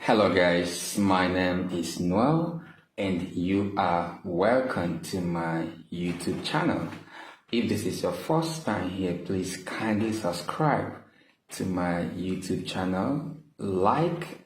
Hello guys, my name is Noel and you are welcome to my YouTube channel. If this is your first time here, please kindly subscribe to my YouTube channel, like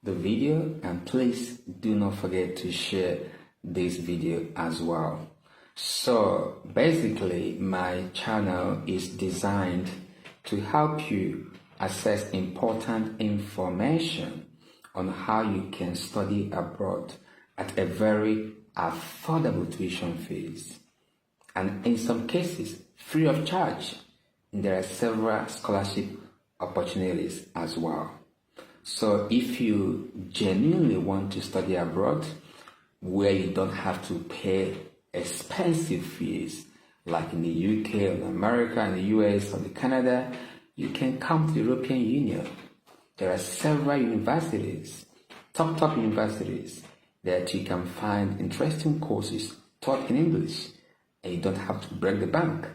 the video, and please do not forget to share this video as well. So basically my channel is designed to help you access important information on how you can study abroad at a very affordable tuition fees, and in some cases free of charge. There are several scholarship opportunities as well. So if you genuinely want to study abroad where you don't have to pay expensive fees like in the UK or America and the US or the Canada, you can come to the European Union. There are several universities, top universities, that you can find interesting courses taught in English, and you don't have to break the bank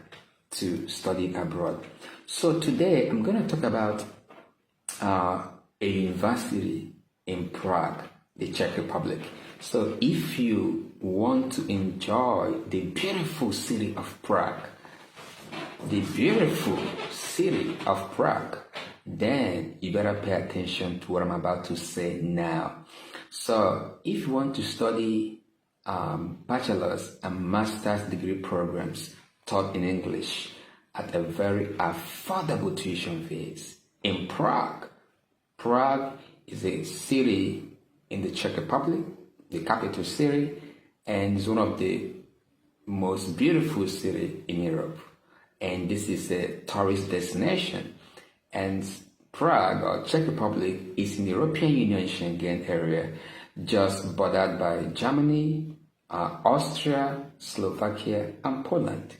to study abroad. So today I'm going to talk about a university in Prague, the Czech Republic. So if you want to enjoy the beautiful city of Prague, then you better pay attention to what I'm about to say now. So if you want to study bachelor's and master's degree programs taught in English at a very affordable tuition fees in Prague. Prague is a city in the Czech Republic, the capital city, and is one of the most beautiful cities in Europe. And this is a tourist destination. And Prague, or Czech Republic, is in the European Union Schengen area, just bordered by Germany, Austria, Slovakia, and Poland.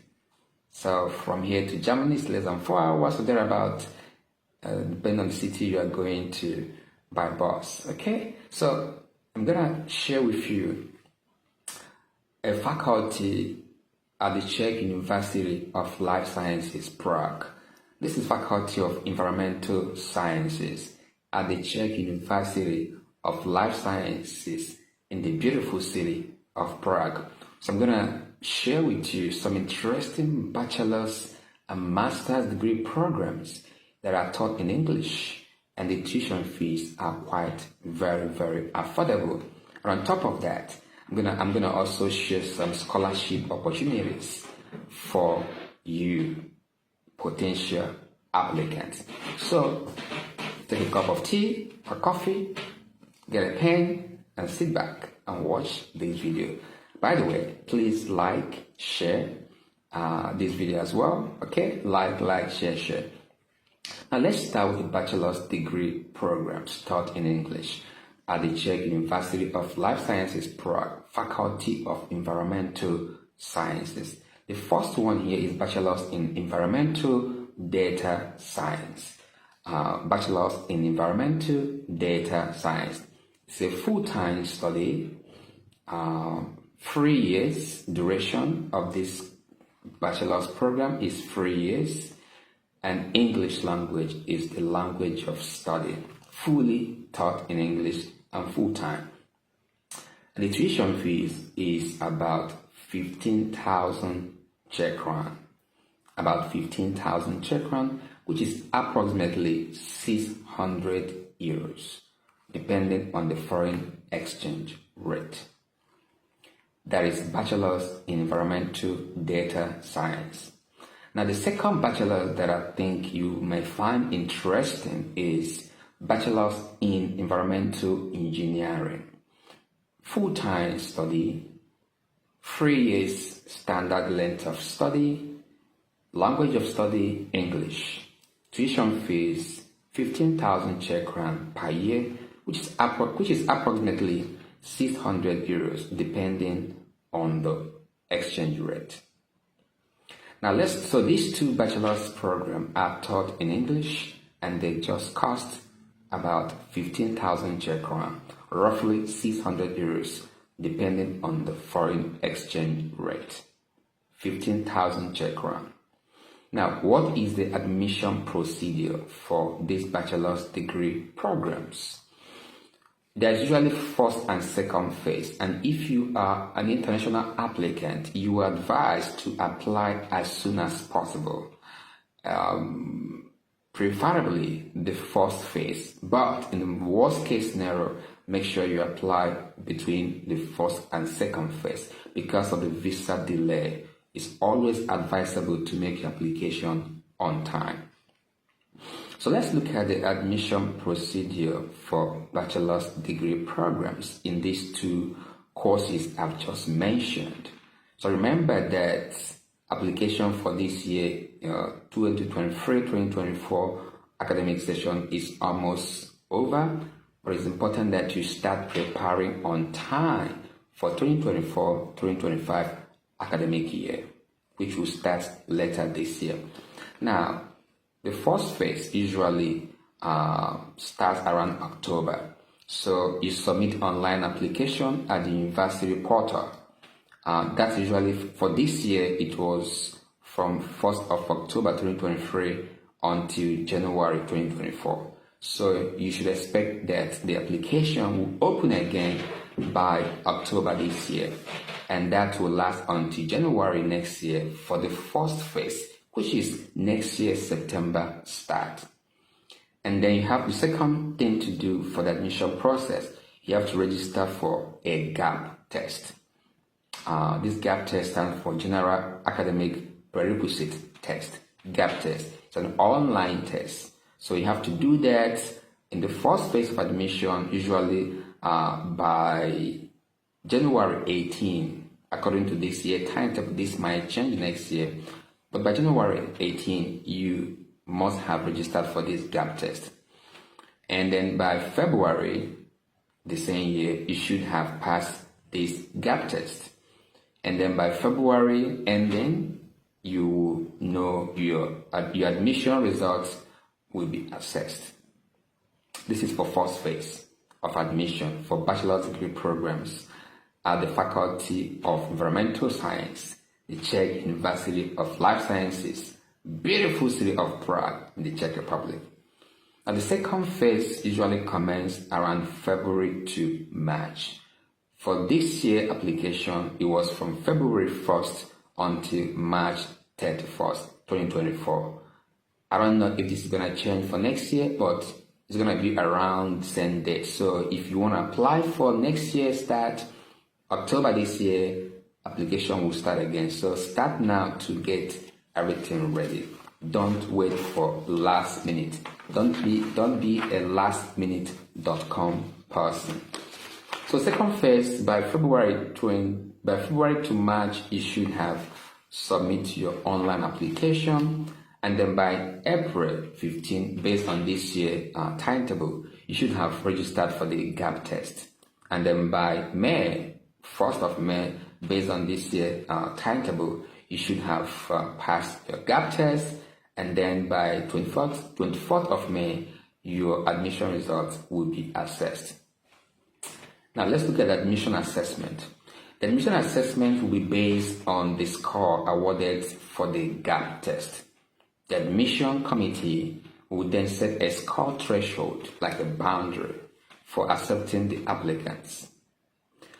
So from here to Germany is less than 4 hours, or thereabout, depending on the city you are going to by bus. Okay, so I'm gonna share with you a faculty at the Czech University of Life Sciences, Prague. This is Faculty of Environmental Sciences at the Czech University of Life Sciences in the beautiful city of Prague. So I'm going to share with you some interesting bachelor's and master's degree programs that are taught in English, and the tuition fees are quite very affordable. And on top of that, I'm gonna also share some scholarship opportunities for you potential applicants. So take a cup of tea or coffee, get a pen, and sit back and watch this video. By the way, please like, share this video as well. Okay, like, share. Now let's start with the bachelor's degree programs taught in English at the Czech University of Life Sciences, Prague, Faculty of Environmental Sciences. The first one here is Bachelor's in Environmental Data Science. Bachelor's in Environmental Data Science. It's a full-time study, 3 years duration of this bachelor's program is 3 years, and English language is the language of study, fully taught in English and full-time. And the tuition fees is about 15,000 Czech crown, which is approximately 600 euros, depending on the foreign exchange rate. That is Bachelor's in Environmental Data Science. Now the second bachelor that I think you may find interesting is Bachelor's in Environmental Engineering. Full-time study, 3 years standard length of study, language of study English. Tuition fees 15,000 Czech crown per year, which is approximately 600 euros, depending on the exchange rate. Now so these two bachelor's programs are taught in English, and they just cost about 15,000 Czech crown, roughly 600 euros, depending on the foreign exchange rate. 15,000 Czech crown. Now, what is the admission procedure for these bachelor's degree programs? There's usually first and second phase, and if you are an international applicant, you are advised to apply as soon as possible. Preferably the first phase, but in the worst case scenario, make sure you apply between the first and second phase. Because of the visa delay, it's always advisable to make your application on time. So let's look at the admission procedure for bachelor's degree programs in these two courses I've just mentioned. So remember that application for this year, 2023-2024 academic session is almost over, but it's important that you start preparing on time for 2024-2025 academic year, which will start later this year. Now, the first phase usually starts around October. So you submit online application at the university portal. That's usually, for this year, it was from 1st of October 2023 until January 2024. So you should expect that the application will open again by October this year. And that will last until January next year for the first phase, which is next year, September start. And then you have the second thing to do for the admission process. You have to register for a gap test. This gap test stands for General Academic Prerequisite Test, gap test. It's an online test. So you have to do that in the first phase of admission, usually by January 18, according to this year timetable. This might change next year. But by January 18, you must have registered for this gap test. And then by February the same year, you should have passed this gap test. And then by February ending, you know your admission results will be assessed. This is for first phase of admission for bachelor's degree programs at the Faculty of Environmental Science, the Czech University of Life Sciences, beautiful city of Prague in the Czech Republic. Now the second phase usually commences around February to March. For this year application, it was from February 1st until March 31st, 2024. I don't know if this is going to change for next year, but it's going to be around the same date. So if you want to apply for next year start, October this year, application will start again. So start now to get everything ready. Don't wait for last minute. Don't be a lastminute.com person. So second phase, by February to March, you should have submit your online application, and then by April 15, based on this year timetable, you should have registered for the gap test, and then by May 1st of May, based on this year timetable, you should have passed your gap test, and then by 24th of May, your admission results will be assessed. Now let's look at admission assessment. The admission assessment will be based on the score awarded for the gap test. The admission committee will then set a score threshold, like a boundary, for accepting the applicants.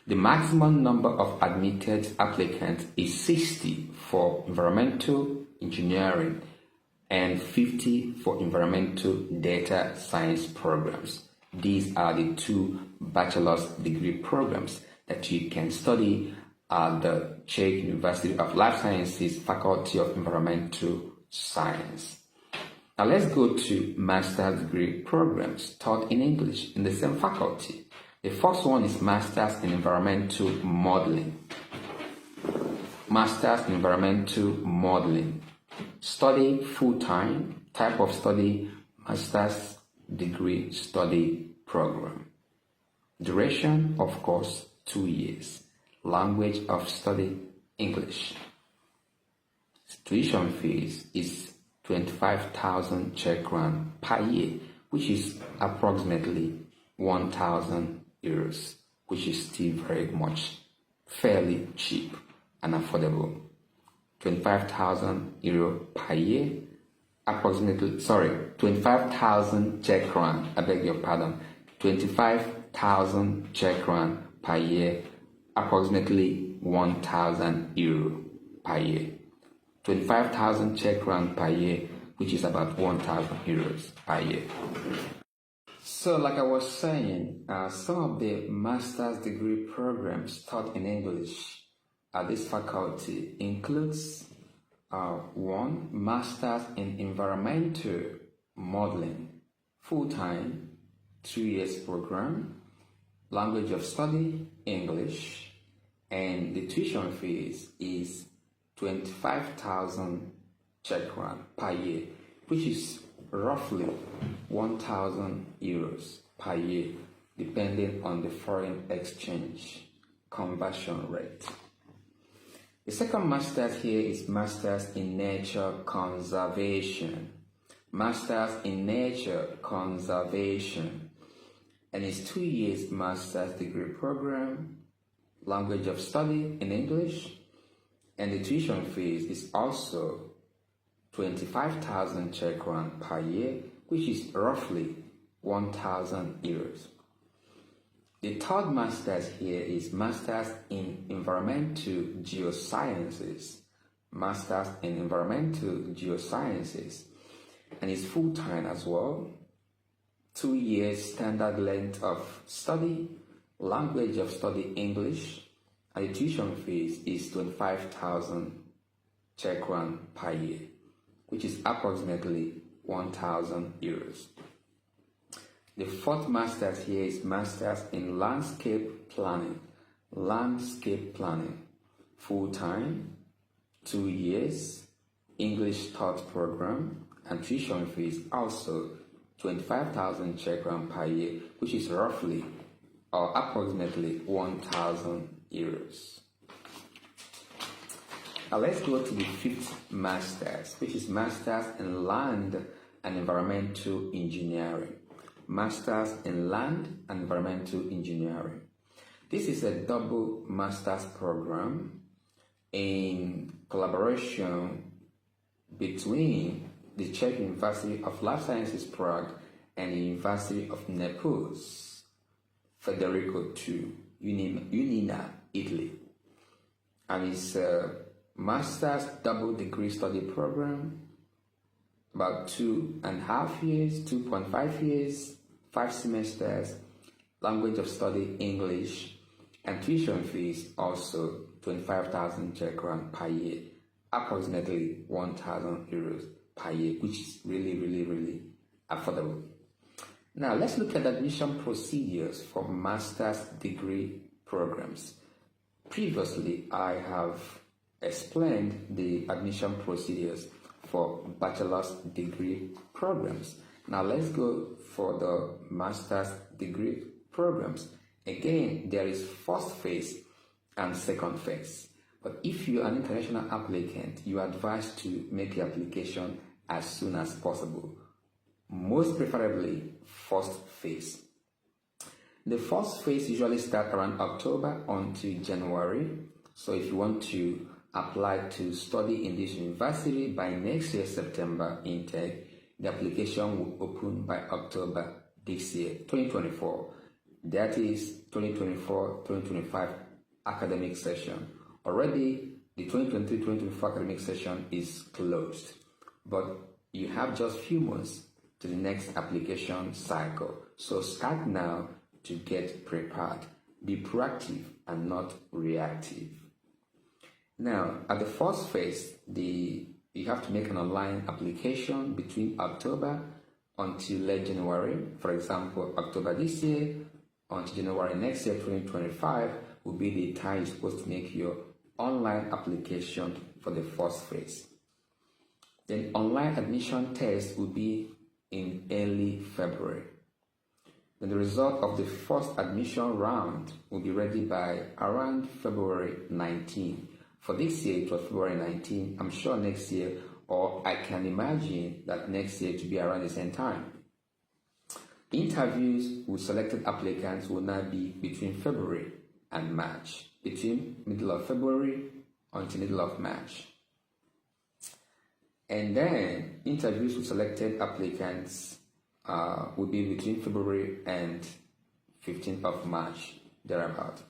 The maximum number of admitted applicants is 60 for environmental engineering and 50 for environmental data science programs. These are the two bachelor's degree programs that you can study at the Czech University of Life Sciences Faculty of Environmental Science. Now let's go to master's degree programs taught in English in the same faculty. The first one is Masters in Environmental Modeling. Masters in Environmental Modeling. Study full-time, type of study, master's degree study program. Duration, of course, 2 years. Language of study, English. Tuition fees is 25,000 Czech crown per year, which is approximately 1,000 euros, which is still very much fairly cheap and affordable. 25,000 euro per year, approximately, 25,000 Czech crown, I beg your pardon, 25,000 Czech crown per year, approximately 1,000 euro per year. 25,000 Czech crown per year, which is about 1,000 euros per year. So, like I was saying, some of the master's degree programs taught in English at this faculty includes one, Masters in Environmental Modeling, full-time, 2 years program, language of study, English, and the tuition fees is 25,000 Czech crown per year, which is roughly 1,000 euros per year, depending on the foreign exchange conversion rate. The second master's here is Masters in Nature Conservation. Masters in Nature Conservation, and it's 2 years master's degree program, language of study in English, and the tuition fees is also 25,000 Czech crown per year, which is roughly 1,000 euros. The third master's here is Masters in Environmental Geosciences. Masters in Environmental Geosciences, and it's full-time as well. 2 years standard length of study, language of study English, and the tuition fees is 25,000 Czech crown per year, which is approximately 1,000 euros. The fourth master's here is Masters in Landscape Planning. Landscape Planning, full-time, 2 years, English taught program, and tuition fees also 25,000 Czech crown per year, which is roughly or approximately 1,000 euros. Now let's go to the fifth master's, which is Masters in Land and Environmental Engineering. Masters in Land and Environmental Engineering. This is a double master's program in collaboration between the Czech University of Life Sciences Prague and the University of Naples, Federico II, Unina, Italy. And it's a master's double degree study program, about 2.5 years, 2.5 years, 5 semesters, language of study English, and tuition fees also 25,000 Czech crown per year, approximately 1,000 euros per year, which is really affordable. Now let's look at admission procedures for master's degree programs. Previously, I have explained the admission procedures for bachelor's degree programs. Now let's go for the master's degree programs. Again, there is first phase and second phase. But if you're an international applicant, you are advised to make your application as soon as possible. Most preferably, first phase. The first phase usually starts around October until January. So if you want to apply to study in this university by next year, September intake, the application will open by October this year, 2024. That is 2024-2025 academic session. Already, the 2023-2024 academic session is closed, but you have just few months to the next application cycle. So start now to get prepared. Be proactive and not reactive. Now, at the first phase, you have to make an online application between October until late January. For example, October this year until January next year, 2025, will be the time you're supposed to make your online application for the first phase. Then online admission test will be in early February. Then the result of the first admission round will be ready by around February 19. For this year, it was February 19. I'm sure next year, or I can imagine that next year to be around the same time. Interviews with selected applicants will now be between February and March, between middle of February until middle of March. And then interviews with selected applicants will be between February and 15th of March, thereabout.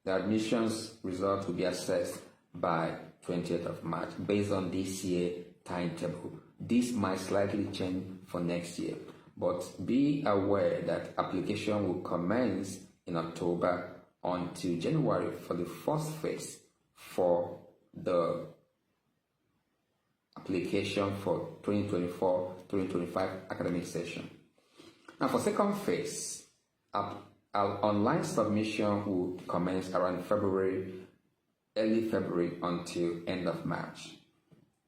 The admissions result will be assessed by 20th of March based on this year timetable. This might slightly change for next year, but be aware that application will commence in October until January for the first phase for the application for 2024-2025 academic session. Now for second phase, our online submission will commence around early February until end of March.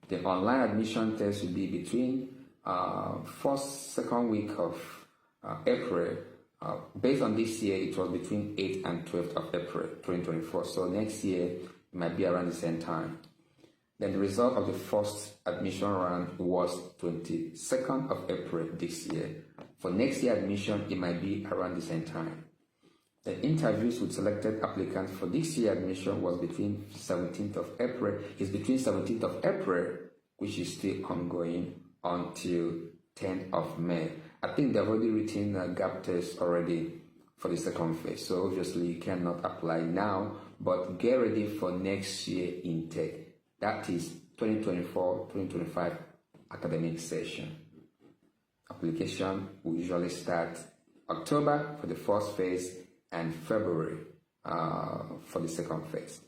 The online admission test will be between second week of April. Based on this year, it was between 8th and 12th of April 2024. So next year, it might be around the same time. Then the result of the first admission round was 22nd of April this year. For next year admission, it might be around the same time. The interviews with selected applicants for this year admission was between 17th of April. It's between 17th of April, which is still ongoing, until 10th of May. I think they've already written a gap test already for the second phase. So obviously you cannot apply now, but get ready for next year intake. That is 2024-2025 academic session. Application will usually start October for the first phase and February for the second phase.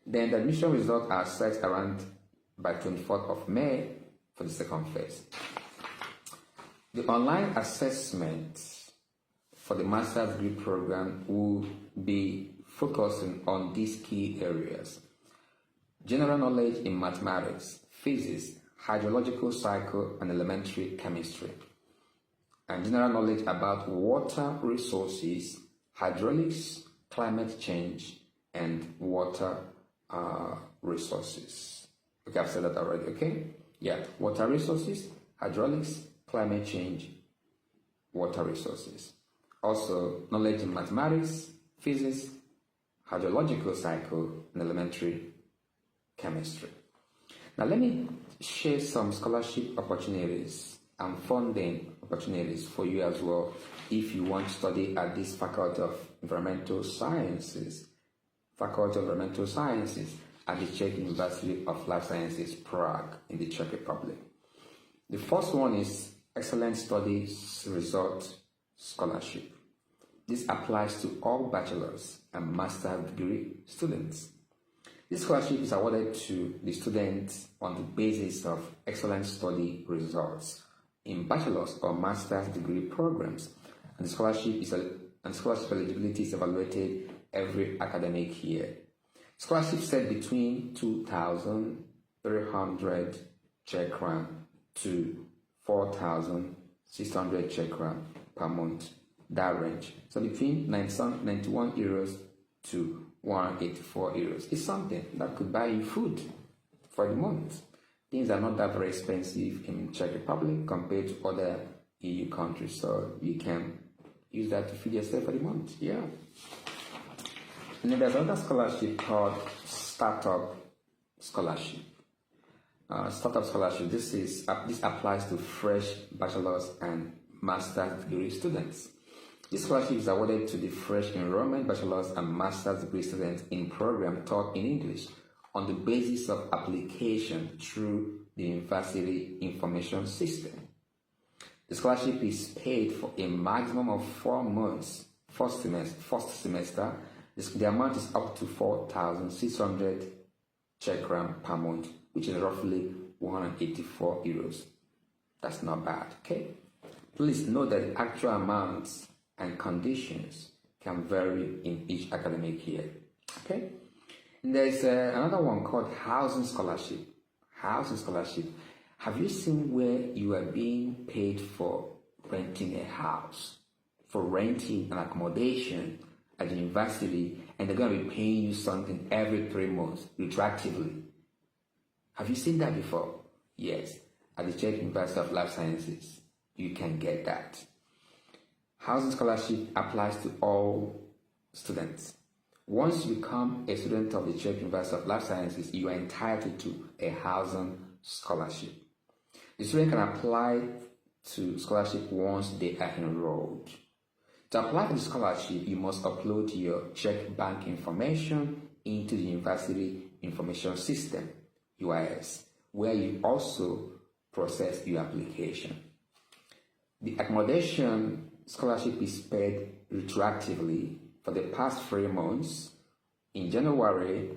Then the admission results are set around by 24th of May for the second phase. The online assessment for the master's degree program will be focusing on these key areas: general knowledge in mathematics, physics, hydrological cycle, and elementary chemistry, and general knowledge about water resources, hydraulics, climate change, and water resources. Okay, I've said that already, okay? Yeah, water resources, hydraulics, climate change, water resources. Also, knowledge in mathematics, physics, hydrological cycle, and elementary chemistry. Now, let me share some scholarship opportunities and funding opportunities for you as well if you want to study at this Faculty of Environmental Sciences at the Czech University of Life Sciences, Prague, in the Czech Republic. The first one is Excellent Studies Result Scholarship. This applies to all bachelor's and master's degree students. This scholarship is awarded to the students on the basis of excellent study results in bachelor's or master's degree programs, and scholarship eligibility is evaluated every academic year. Scholarship set between 2,300 Czech crown to 4,600 Czech crown per month. That range. So between 91 euros to 184 euros is something that could buy you food for the month. Things are not that very expensive in Czech Republic compared to other EU countries, so you can use that to feed yourself for the month. Yeah. And then there's another scholarship called Startup Scholarship. Startup Scholarship. This applies to fresh bachelor's and master's degree students. This scholarship is awarded to the fresh enrollment bachelor's and master's degree students in program taught in English on the basis of application through the university information system. The scholarship is paid for a maximum of 4 months, first semester. The amount is up to 4,600 Czech crown per month, which is roughly 184 euros. That's not bad, okay? Please note that the actual amounts and conditions can vary in each academic year, okay? And there's another one called Housing Scholarship. Housing Scholarship. Have you seen where you are being paid for renting a house, for renting an accommodation at the university, and they're going to be paying you something every 3 months, retroactively? Have you seen that before? Yes, at the Czech University of Life Sciences, you can get that. Housing scholarship applies to all students. Once you become a student of the Czech University of Life Sciences, you are entitled to a housing scholarship. The student can apply to scholarship once they are enrolled. To apply for the scholarship, you must upload your Czech bank information into the University Information System, UIS, where you also process your application. The accommodation scholarship is paid retroactively for the past 3 months. In January,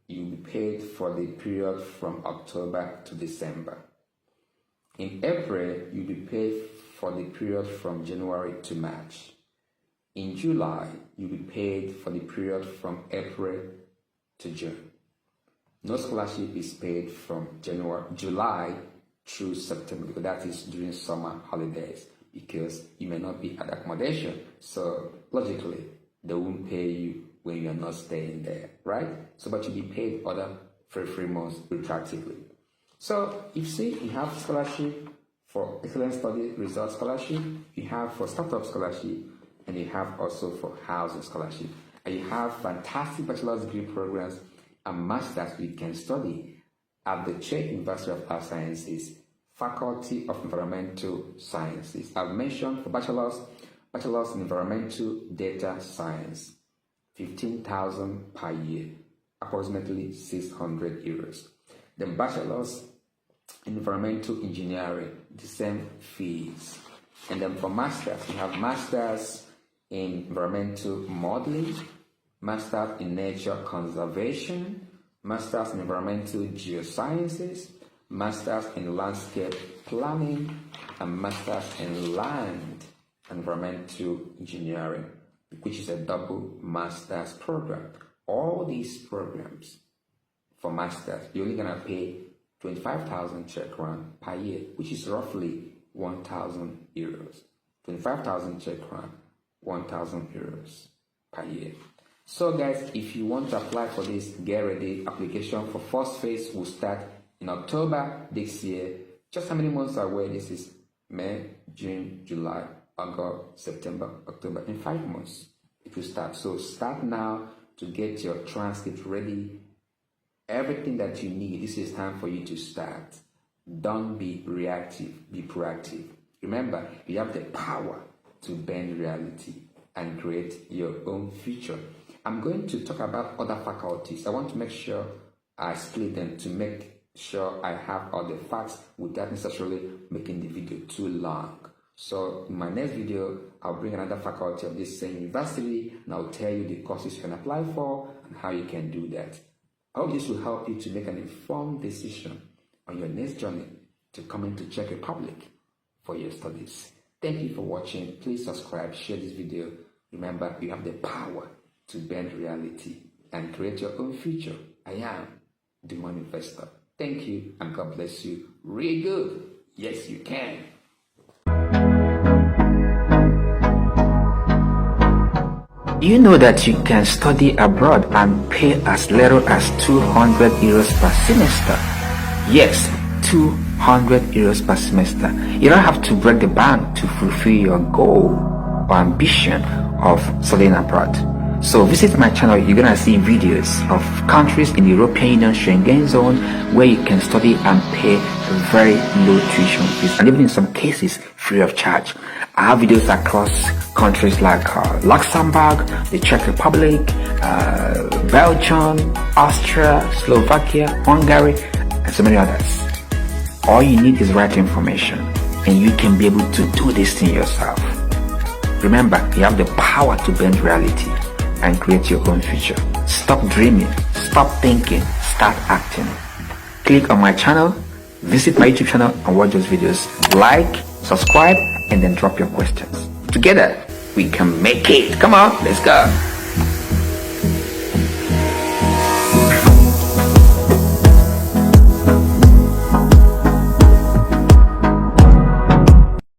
you'll be paid for the period from October to December. In April, you'll be paid for the period from January to March. In July, you'll be paid for the period from April to June. No scholarship is paid from July through September, because that is during summer holidays, because you may not be at accommodation. So logically, they won't pay you when you're not staying there, right? So, but you'll be paid other for 3 months retroactively. So, you see, you have scholarship for excellent study result scholarship, you have for startup scholarship, and you have also for housing scholarship. And you have fantastic bachelor's degree programs and masters you can study at the Czech University of Life Sciences, Faculty of Environmental Sciences. I've mentioned for bachelor's in environmental data science, 15,000 per year, approximately 600 euros. The bachelor's in environmental engineering, the same fees. And then for masters, you have masters in environmental modeling, masters in nature conservation, masters in environmental geosciences, masters in landscape planning, and masters in land environmental engineering, which is a double master's program. All these programs for masters, you're only gonna pay 25,000 Czech crown per year, which is roughly 1,000 euros. 25,000 Czech crown, 1,000 euros per year. So guys, if you want to apply for this, get ready. Application for first phase will start in October this year. Just how many months away? This is May, June, July, August, September, October. In 5 months it will start. So start now to get your transcript ready. Everything that you need, this is time for you to start. Don't be reactive, be proactive. Remember, you have the power to bend reality and create your own future. I'm going to talk about other faculties. I want to make sure I split them to make sure I have all the facts without necessarily making the video too long. So in my next video, I'll bring another faculty of this same university and I'll tell you the courses you can apply for and how you can do that. I hope this will help you to make an informed decision on your next journey to come into Czech Republic for your studies. Thank you for watching. Please subscribe, share this video. Remember, you have the power to bend reality and create your own future. I am the One Investor. Thank you and God bless you. Really good. Yes, you can. You know that you can study abroad and pay as little as 200 euros per semester. Yes, 200 euros per semester. You don't have to break the bank to fulfill your goal or ambition of studying abroad. So visit my channel. You're gonna see videos of countries in the European Union Schengen zone where you can study and pay very low tuition fees, and even in some cases free of charge. I have videos across countries like Luxembourg, the Czech Republic, Belgium, Austria, Slovakia, Hungary, and so many others. All you need is right information and you can be able to do this thing yourself. Remember, you have the power to bend reality and create your own future. Stop dreaming, stop thinking, start acting. Click on my channel, visit my YouTube channel and watch those videos. Like, subscribe, and then drop your questions. Together, we can make it. Come on, let's go.